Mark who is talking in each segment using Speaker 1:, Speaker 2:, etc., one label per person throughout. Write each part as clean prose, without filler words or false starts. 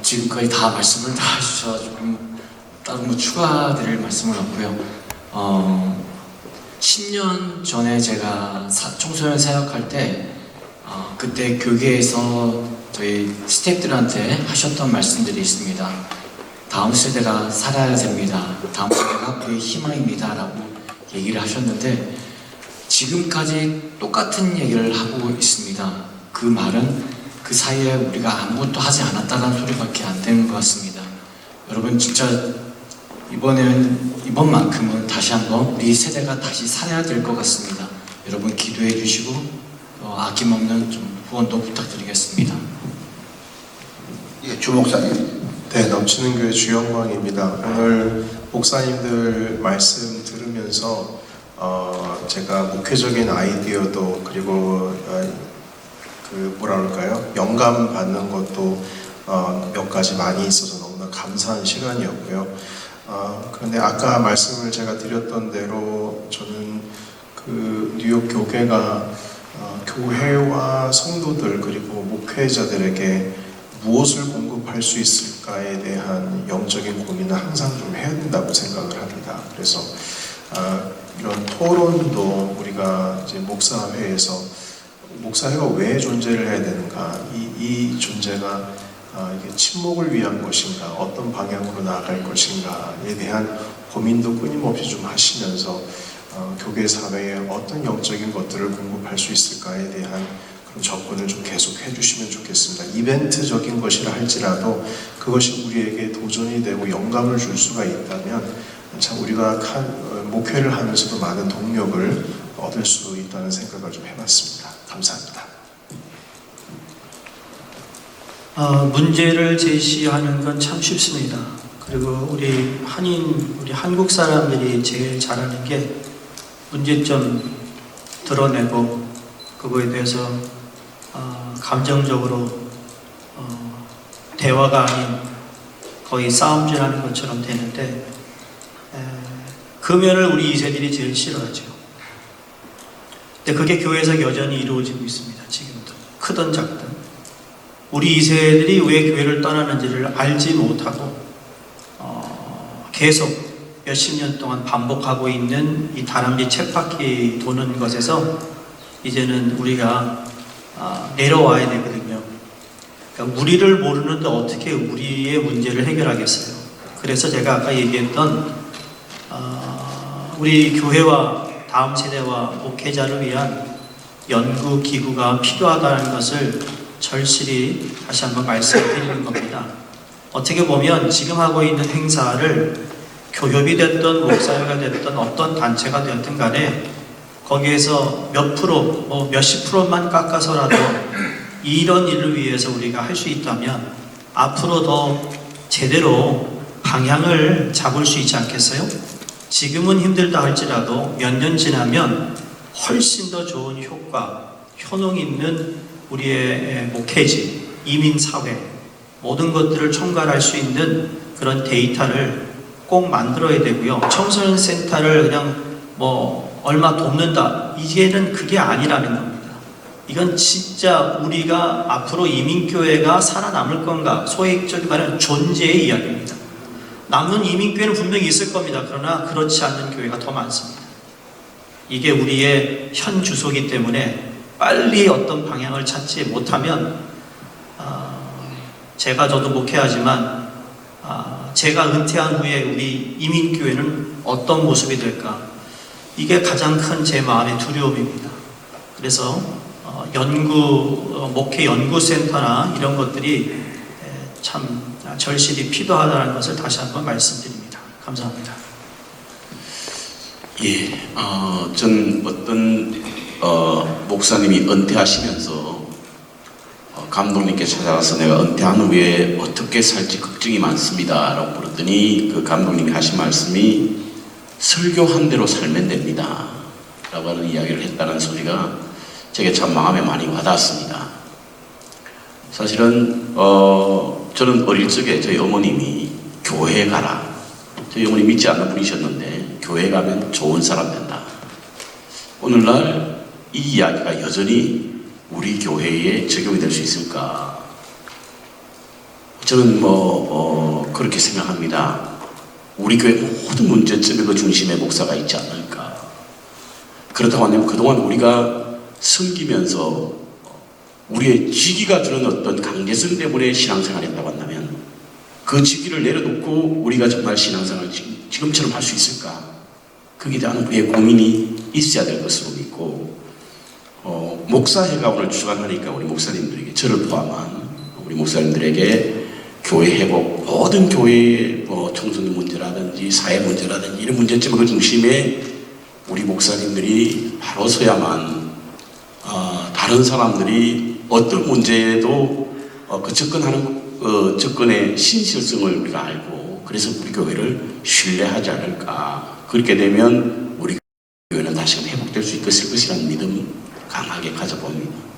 Speaker 1: 지금까지 다 말씀을 다 해주셔가지고 따로 뭐 추가드릴 말씀은 없고요. 10년 전에 제가 청소년 사역할 때 그때 교계에서 저희 스태프들한테 하셨던 말씀들이 있습니다. 다음 세대가 살아야 됩니다. 다음 세대가 그의 희망입니다. 라고 얘기를 하셨는데 지금까지 똑같은 얘기를 하고 있습니다. 그 말은 그 사이에 우리가 아무것도 하지 않았다는 소리밖에 안 되는 것 같습니다. 여러분 진짜 이번만큼은 다시 한번 우리 세대가 다시 살아야 될 것 같습니다. 여러분 기도해 주시고 아낌없는 좀 후원도 부탁드리겠습니다.
Speaker 2: 예, 주 목사님.
Speaker 3: 네, 넘치는 교회 주영광입니다. 오늘 목사님들 말씀 들으면서 제가 목회적인 아이디어도 그리고 뭐라 그럴까요? 영감 받는 것도 몇 가지 많이 있어서 너무나 감사한 시간이었고요. 그런데 아까 말씀을 제가 드렸던 대로 저는 그 뉴욕 교회가 교회와 성도들 그리고 목회자들에게 무엇을 공급할 수 있을까에 대한 영적인 고민을 항상 좀 해야 된다고 생각을 합니다. 그래서 이런 토론도 우리가 이제 목사회에서 목사회가 왜 존재를 해야 되는가, 이 존재가 이게 침묵을 위한 것인가, 어떤 방향으로 나아갈 것인가에 대한 고민도 끊임없이 좀 하시면서 교회 사회에 어떤 영적인 것들을 공급할 수 있을까에 대한 그런 접근을 좀 계속 해주시면 좋겠습니다. 이벤트적인 것이라 할지라도 그것이 우리에게 도전이 되고 영감을 줄 수가 있다면 참 우리가 목회를 하면서도 많은 동력을 얻을 수 있다는 생각을 좀 해봤습니다. 감사합니다.
Speaker 4: 문제를 제시하는 건 참 쉽습니다. 그리고 우리 한국 사람들이 제일 잘하는 게 문제점 드러내고 그거에 대해서 감정적으로 대화가 아닌 거의 싸움질하는 것처럼 되는데 그 면을 우리 2세들이 제일 싫어하죠. 근데 그게 교회에서 여전히 이루어지고 있습니다. 지금도 크든 작든 우리 2세들이 왜 교회를 떠나는지를 알지 못하고 계속 몇십 년 동안 반복하고 있는 이 다람쥐 쳇바퀴 도는 것에서 이제는 우리가 내려와야 되거든요. 그러니까 우리를 모르는데 어떻게 우리의 문제를 해결하겠어요. 그래서 제가 아까 얘기했던 우리 교회와 다음 세대와 목회자를 위한 연구기구가 필요하다는 것을 절실히 다시 한번 말씀드리는 겁니다. 어떻게 보면 지금 하고 있는 행사를 교협이 됐든 목사회가 됐든 어떤 단체가 됐든 간에 거기에서 몇 프로, 몇십 프로만 깎아서라도 이런 일을 위해서 우리가 할 수 있다면 앞으로 더 제대로 방향을 잡을 수 있지 않겠어요? 지금은 힘들다 할지라도 몇 년 지나면 훨씬 더 좋은 효과, 효능 있는 우리의 목회지, 이민사회 모든 것들을 총괄할 수 있는 그런 데이터를 꼭 만들어야 되고요. 청소년 센터를 그냥 얼마 돕는다, 이제는 그게 아니라는 겁니다. 이건 진짜 우리가 앞으로 이민교회가 살아남을 건가, 소액적인 말하는 존재의 이야기입니다. 남는 이민교회는 분명히 있을 겁니다. 그러나 그렇지 않는 교회가 더 많습니다. 이게 우리의 현 주소이기 때문에 빨리 어떤 방향을 찾지 못하면 저도 목회하지만 제가 은퇴한 후에 우리 이민교회는 어떤 모습이 될까, 이게 가장 큰 제 마음의 두려움입니다. 그래서 목회 연구센터나 이런 것들이 참 절실히 필요하다는 것을 다시 한번 말씀드립니다. 감사합니다.
Speaker 5: 예, 전 어떤 목사님이 은퇴하시면서 감독님께 찾아가서 내가 은퇴한 후에 어떻게 살지 걱정이 많습니다 라고 물었더니 그 감독님이 하신 말씀이 설교한 대로 살면 됩니다 라고 하는 이야기를 했다는 소리가 제게 참 마음에 많이 와닿았습니다. 사실은 저는 어릴 적에 저희 어머님이 교회에 가라, 저희 어머니 믿지 않는 분이셨는데 교회 가면 좋은 사람 된다. 오늘날 이 이야기가 여전히 우리 교회에 적용이 될 수 있을까? 저는 그렇게 생각합니다. 우리 교회 모든 문제점의 그 중심에 목사가 있지 않을까. 그렇다고 한다면 그동안 우리가 섬기면서 우리의 직위가 주는 어떤 강제성 때문에 신앙생활을 했다고 한다면 그 직위를 내려놓고 우리가 정말 신앙생활을 지금처럼 할 수 있을까? 거기에 대한 우리의 고민이 있어야 될 것으로 믿고 목사회가 오늘 주관하니까 우리 목사님들에게 저를 포함한 우리 목사님들에게 교회 회복, 모든 교회의 청소년 문제라든지 사회 문제라든지 이런 문제점의 그 중심에 우리 목사님들이 바로 서야만 다른 사람들이 어떤 문제에도 그 접근의 신실성을 우리가 알고 그래서 우리 교회를 신뢰하지 않을까. 그렇게 되면 우리 교회는 다시금 회복될 수 있을 것이라는 믿음 강하게 가져봅니다.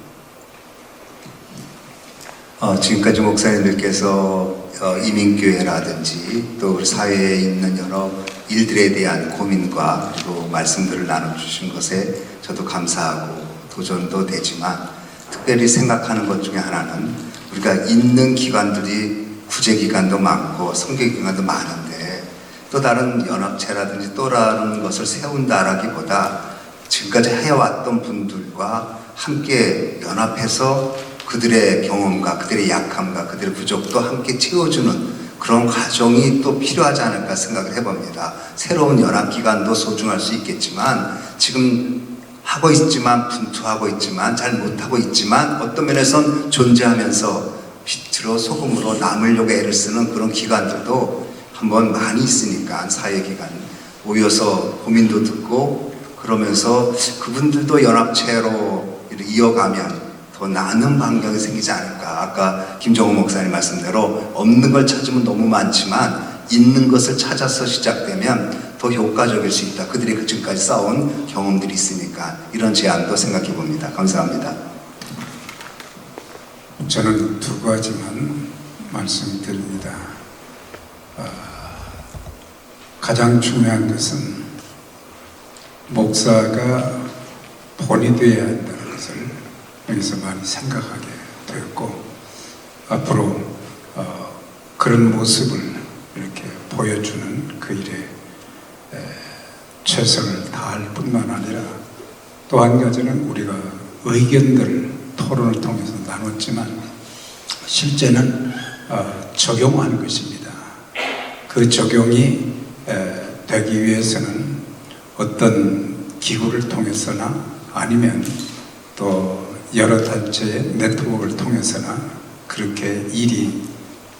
Speaker 2: 지금까지 목사님들께서 이민교회라든지 또 우리 사회에 있는 여러 일들에 대한 고민과 그리고 말씀들을 나눠주신 것에 저도 감사하고 도전도 되지만 특별히 생각하는 것 중에 하나는 우리가 있는 기관들이 구제기관도 많고 선교기관도 많은데 또 다른 연합체라든지 또 다른 것을 세운다라기보다 지금까지 해왔던 분들과 함께 연합해서 그들의 경험과 그들의 약함과 그들의 부족도 함께 채워주는 그런 과정이 또 필요하지 않을까 생각을 해봅니다. 새로운 연합기관도 소중할 수 있겠지만 지금 하고 있지만 분투하고 있지만 잘 못하고 있지만 어떤 면에선 존재하면서 빛으로 소금으로 남으려고 애를 쓰는 그런 기관들도 한번 많이 있으니까 사회기관 모여서 고민도 듣고 그러면서 그분들도 연합체로 이어가면 더 나은 환경이 생기지 않을까. 아까 김정호 목사님 말씀대로 없는 걸 찾으면 너무 많지만 있는 것을 찾아서 시작되면 더 효과적일 수 있다. 그들이 지금까지 쌓아온 경험들이 있으니까 이런 제안도 생각해 봅니다. 감사합니다.
Speaker 6: 저는 두 가지만 말씀드립니다. 가장 중요한 것은 목사가 본이 되어야 한다는 것을 여기서 많이 생각하게 되었고 앞으로 그런 모습을 이렇게 보여주는 그 일에 최선을 다할 뿐만 아니라 또 한 가지는 우리가 의견들을 토론을 통해서 나눴지만 실제는 적용하는 것입니다. 그 적용이 되기 위해서는 어떤 기구를 통해서나 아니면 또 여러 단체의 네트워크를 통해서나 그렇게 일이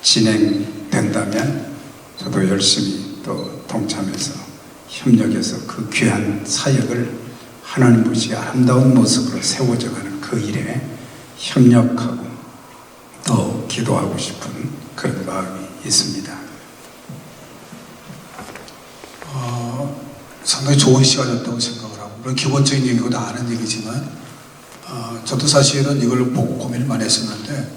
Speaker 6: 진행된다면 저도 열심히 또 동참해서 협력해서 그 귀한 사역을 하나님 보시기에 아름다운 모습으로 세워져가는 그 일에 협력하고 또 기도하고 싶은 그런 마음이 있습니다. 상당히 좋은 시간이었다고 생각을 하고 물론 기본적인 얘기고 다 아는 얘기지만 저도 사실은 이걸 보고 고민을 많이 했었는데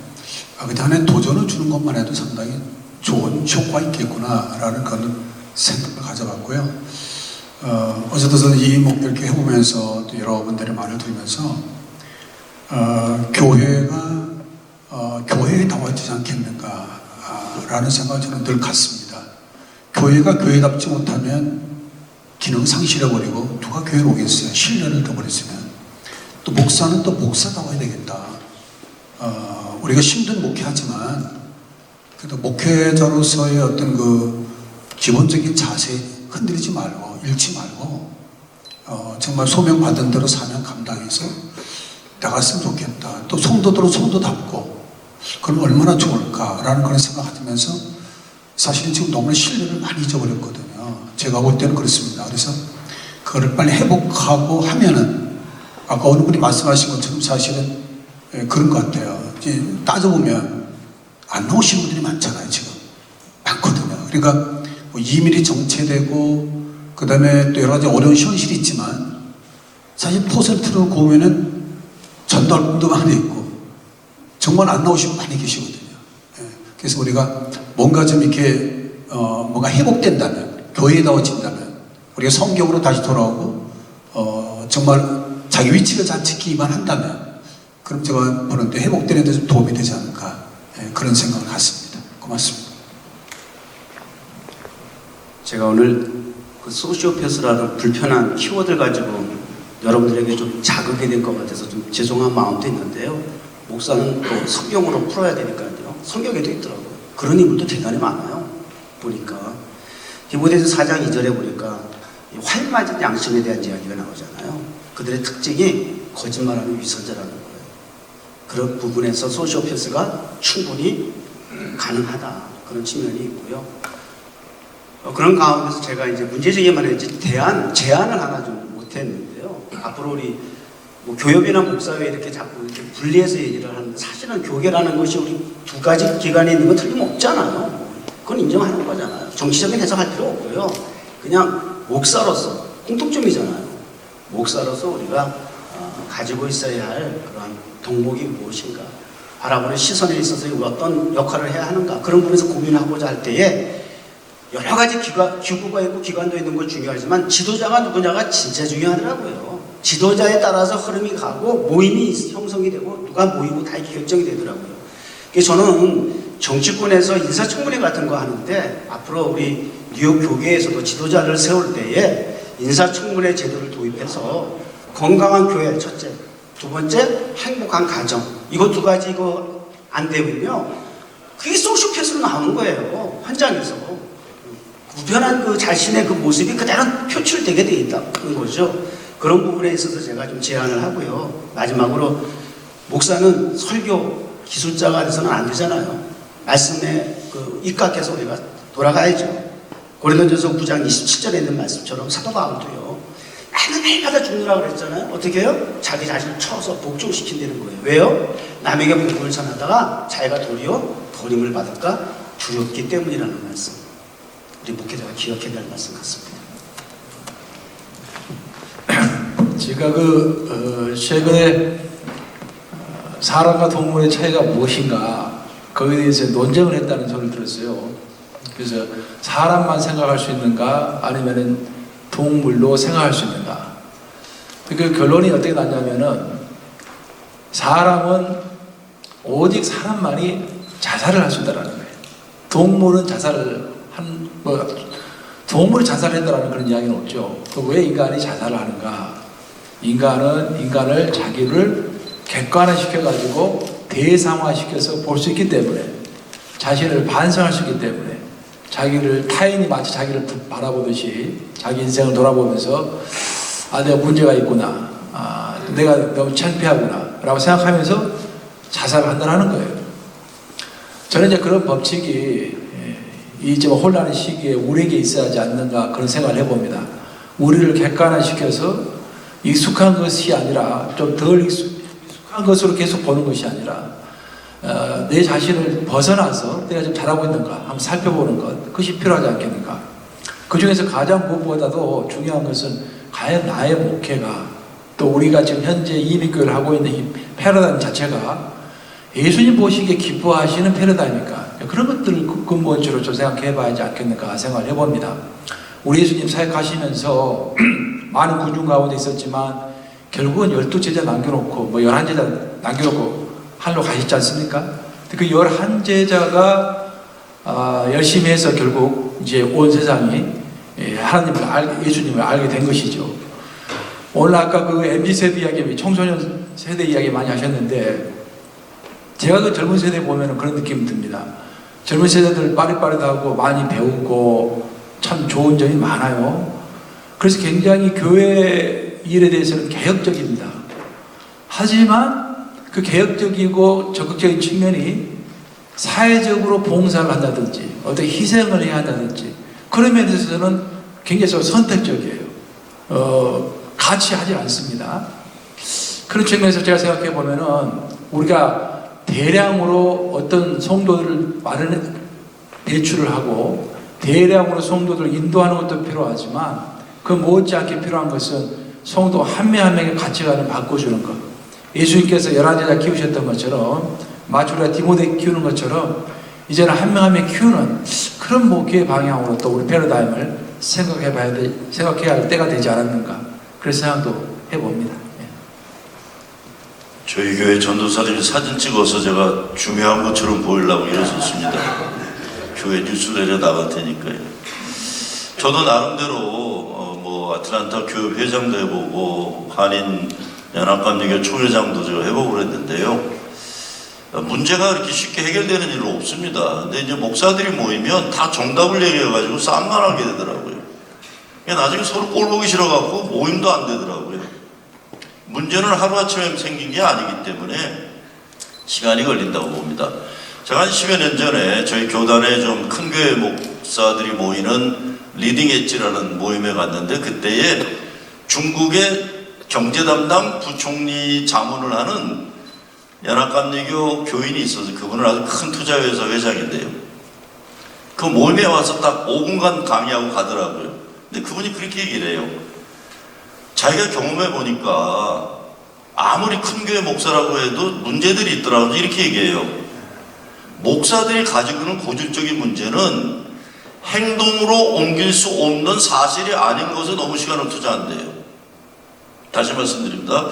Speaker 6: 그 다음에 도전을 주는 것만 해도 상당히 좋은 효과가 있겠구나라는 그런 생각을 가져봤고요. 어쨌든 저는 이 목표를 이렇게 해보면서 또 여러분들의 말을 들으면서 교회가 교회에 나와있지 않겠는가 라는 생각을 저는 늘 갖습니다. 교회가 교회답지 못하면 기능 상실해버리고 누가 교회로 오겠어요. 신뢰를 잃어버렸으면. 또 목사는 또 목사다워야 되겠다. 우리가 힘든 목회하지만 그래도 목회자로서의 어떤 그 기본적인 자세 흔들리지 말고 잃지 말고 정말 소명받은 대로 사명 감당해서 나갔으면 좋겠다. 또 성도들은 성도답고 그럼 얼마나 좋을까라는 그런 생각하면서 사실은 지금 너무나 신뢰를 많이 잊어버렸거든요. 제가 볼 때는 그렇습니다. 그래서 그거를 빨리 회복하고 하면은 아까 어느 분이 말씀하신 것처럼 사실은 그런 것 같아요. 이제 따져보면 안 나오시는 분들이 많잖아요. 지금 많거든요. 그러니까 뭐 이민이 정체되고 그 다음에 또 여러 가지 어려운 현실이 있지만 사실 퍼센트로 보면은 전달도 많이 있고 정말 안 나오시는 분 많이 계시거든요. 그래서 우리가 뭔가 좀 이렇게 뭔가 회복된다면 교회다워진다면 우리가 성경으로 다시 돌아오고 정말 자기 위치를 잘 지키기만 한다면 그럼 제가 보는데 회복되는 데 좀 도움이 되지 않을까 그런 생각을 갖습니다. 고맙습니다.
Speaker 7: 제가 오늘 그 소시오패스라는 불편한 키워드를 가지고 여러분들에게 좀 자극이 될 것 같아서 좀 죄송한 마음도 있는데요. 목사는 또 성경으로 풀어야 되니까요. 성경에도 있더라고요. 그런 인물도 대단히 많아요. 보니까 디모데서 4장 2절에 보니까 활 맞은 양심에 대한 이야기가 나오잖아요. 그들의 특징이 거짓말하는 위선자라는 거예요. 그런 부분에서 소시오패스가 충분히 가능하다. 그런 측면이 있고요. 그런 가운데서 제가 이제 문제제기만 했지 제안을 하나 좀 못했는데요. 앞으로 우리 뭐 교협이나 목사회 이렇게 자꾸 이렇게 분리해서 얘기를 하는데 사실은 교계라는 것이 우리 두 가지 기관에 있는 건 틀림없잖아요. 그건 인정하는 거잖아요. 정치적인 해석할 필요 없고요. 그냥 목사로서 공통점이잖아요. 목사로서 우리가 가지고 있어야 할 그러한 덕목이 무엇인가, 바라보는 시선에 있어서 어떤 역할을 해야 하는가, 그런 부분에서 고민하고자 할 때에 여러 가지 기구가 있고 기관도 있는 건 중요하지만 지도자가 누구냐가 진짜 중요하더라고요. 지도자에 따라서 흐름이 가고 모임이 형성이 되고 누가 모이고 다 이렇게 결정이 되더라고요. 그래서 저는 정치권에서 인사청문회 같은 거 하는데 앞으로 우리 뉴욕 교계에서도 지도자를 세울 때에 인사청문회 제도를 도입해서 건강한 교회 첫째, 두 번째 행복한 가정, 이거 두 가지 이거 안 되면요 그게 소시오패스로 나오는 거예요. 현장에서 구별한 그 자신의 그 모습이 그대로 표출되게 돼 있다는 거죠. 그런 부분에 있어서 제가 좀 제안을 하고요. 마지막으로 목사는 설교 기술자가 돼서는 안 되잖아요. 말씀에 그 입각해서 우리가 돌아가야죠. 고린도전서 9장 27절에 있는 말씀처럼 사도 바울도요. 나는 날마다 죽느라고 그랬잖아요. 어떻게 해요? 자기 자신을 쳐서 복종시킨다는 거예요. 왜요? 남에게 복음을 전하다가 자기가 도리어 버림을 받을까 두렵기 때문이라는 말씀. 우리 목회자가 기억해야 될 말씀 같습니다.
Speaker 8: 제가 최근에 사람과 동물의 차이가 무엇인가 거기에 대해서 논쟁을 했다는 소리를 들었어요. 그래서 사람만 생각할 수 있는가 아니면은 동물로 생각할 수 있는가. 그 결론이 어떻게 났냐면은 사람은 오직 사람만이 자살을 할 수 있다는 거예요. 동물은 자살을 동물이 자살한다는 그런 이야기는 없죠. 왜 인간이 자살을 하는가? 인간은 인간을 자기를 객관화시켜가지고 대상화시켜서 볼 수 있기 때문에, 자신을 반성할 수 있기 때문에, 타인이 마치 자기를 바라보듯이 자기 인생을 돌아보면서 내가 문제가 있구나, 내가 너무 창피하구나 라고 생각하면서 자살을 한다는 거예요. 저는 이제 그런 법칙이 이 지금 혼란의 시기에 우리에게 있어야 하지 않는가 그런 생각을 해봅니다. 우리를 객관화시켜서 익숙한 것이 아니라 좀 덜 익숙한 것으로 계속 보는 것이 아니라 내 자신을 벗어나서 내가 좀 잘하고 있는가 한번 살펴보는 것, 그것이 필요하지 않겠는가. 그 중에서 가장 무엇보다도 중요한 것은 과연 나의 목회가, 또 우리가 지금 현재 이민교회를 하고 있는 이 패러다임 자체가 예수님 보시기에 기뻐하시는 패러다임입니까? 그런 것들을 근본적으로 좀 생각해 봐야지 않겠는가 생각을 해봅니다. 우리 예수님 사역하시면서 많은 군중 가운데 있었지만 결국은 12제자 남겨놓고 11제자 남겨놓고 하늘로 가셨지 않습니까? 그 11제자가 열심히 해서 결국 이제 온 세상이 예수님을 알게 된 것이죠. 오늘 아까 그 MZ세대 이야기, 청소년 세대 이야기 많이 하셨는데 제가 그 젊은 세대 보면 그런 느낌이 듭니다. 젊은 세대들 빠릿빠릿하고 많이 배우고 참 좋은 점이 많아요. 그래서 굉장히 교회 일에 대해서는 개혁적입니다. 하지만 그 개혁적이고 적극적인 측면이 사회적으로 봉사를 한다든지 어떻게 희생을 해야 한다든지 그런 면에서는 굉장히 선택적이에요. 같이 하지 않습니다. 그런 측면에서 제가 생각해 보면은 우리가 대량으로 어떤 성도들을 배출을 하고 대량으로 성도들을 인도하는 것도 필요하지만 그 못지않게 필요한 것은 성도 한 명 한 명의 가치관을 바꿔주는 것. 예수님께서 11제자 키우셨던 것처럼 마치 우리가 디모데 키우는 것처럼 이제는 한 명 한 명 키우는 그런 목회의 방향으로 또 우리 패러다임을 생각해야 할 때가 되지 않았는가 그런 생각도 해봅니다.
Speaker 9: 저희 교회 전도사들이 사진 찍어서 제가 중요한 것처럼 보이려고 일어섰습니다. 교회 뉴스레터에 나갈 테니까요. 저도 나름대로 뭐 아틀란타 교회 회장도 해보고 한인 연합감리교 총회장도 저 해보고 그랬는데요. 문제가 그렇게 쉽게 해결되는 일은 없습니다. 근데 이제 목사들이 모이면 다 정답을 얘기해가지고 쌍만하게 되더라고요. 나중에 서로 꼴 보기 싫어갖고 모임도 안 되더라고요. 문제는 하루아침에 생긴 게 아니기 때문에 시간이 걸린다고 봅니다. 제가 한 10여 년 전에 저희 교단에 좀 큰 교회 목사들이 모이는 리딩 엣지라는 모임에 갔는데 그때에 중국의 경제 담당 부총리 자문을 하는 연합감리교 교인이 있어서 그분은 아주 큰 투자회사 회장인데요. 그 모임에 와서 딱 5분간 강의하고 가더라고요. 근데 그분이 그렇게 얘기를 해요. 자기가 경험해 보니까 아무리 큰 교회 목사라고 해도 문제들이 있더라고요. 이렇게 얘기해요. 목사들이 가지고 있는 고질적인 문제는 행동으로 옮길 수 없는 사실이 아닌 것에 너무 시간을 투자한대요. 다시 말씀드립니다.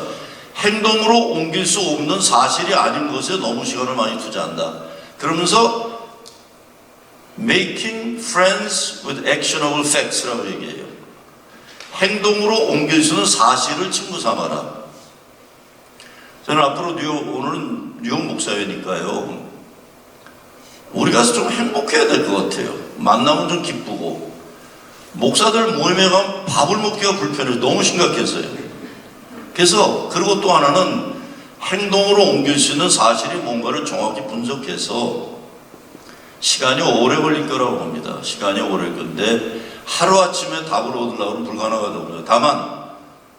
Speaker 9: 행동으로 옮길 수 없는 사실이 아닌 것에 너무 시간을 많이 투자한다. 그러면서 making friends with actionable facts라고 얘기해요. 행동으로 옮길 수 있는 사실을 친구 삼아라. 저는 앞으로 오늘은 뉴욕 목사회니까요. 우리 가서 좀 행복해야 될 것 같아요. 만나면 좀 기쁘고. 목사들 모임에 가면 밥을 먹기가 불편해요. 너무 심각해서요. 그래서 그리고 또 하나는 행동으로 옮길 수 있는 사실이 뭔가를 정확히 분석해서 시간이 오래 걸릴 거라고 봅니다. 시간이 오래 걸릴 건데 하루아침에 답을 얻으려고는 불가능하다고 봅니다. 다만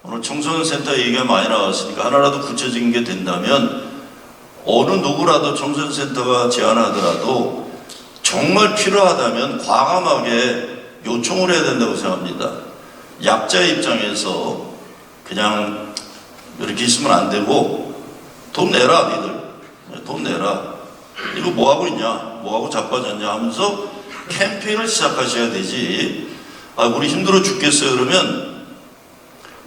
Speaker 9: 오늘 청소년 센터 얘기가 많이 나왔으니까 하나라도 구체적인 게 된다면 어느 누구라도 청소년 센터가 제안하더라도 정말 필요하다면 과감하게 요청을 해야 된다고 생각합니다. 약자의 입장에서 그냥 이렇게 있으면 안 되고 돈 내라 니들 돈 내라 이거 뭐하고 있냐 뭐하고 자빠졌냐 하면서 캠페인을 시작하셔야 되지. 우리 힘들어 죽겠어요 그러면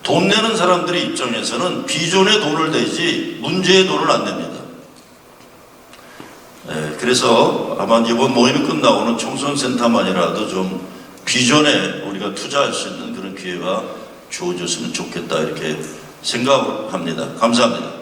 Speaker 9: 돈 내는 사람들의 입장에서는 비전에 돈을 내지 문제에 돈을 안 냅니다. 그래서 아마 이번 모임이 끝나고는 청소년센터만이라도 좀 비전에 우리가 투자할 수 있는 그런 기회가 주어졌으면 좋겠다 이렇게 생각을 합니다. 감사합니다.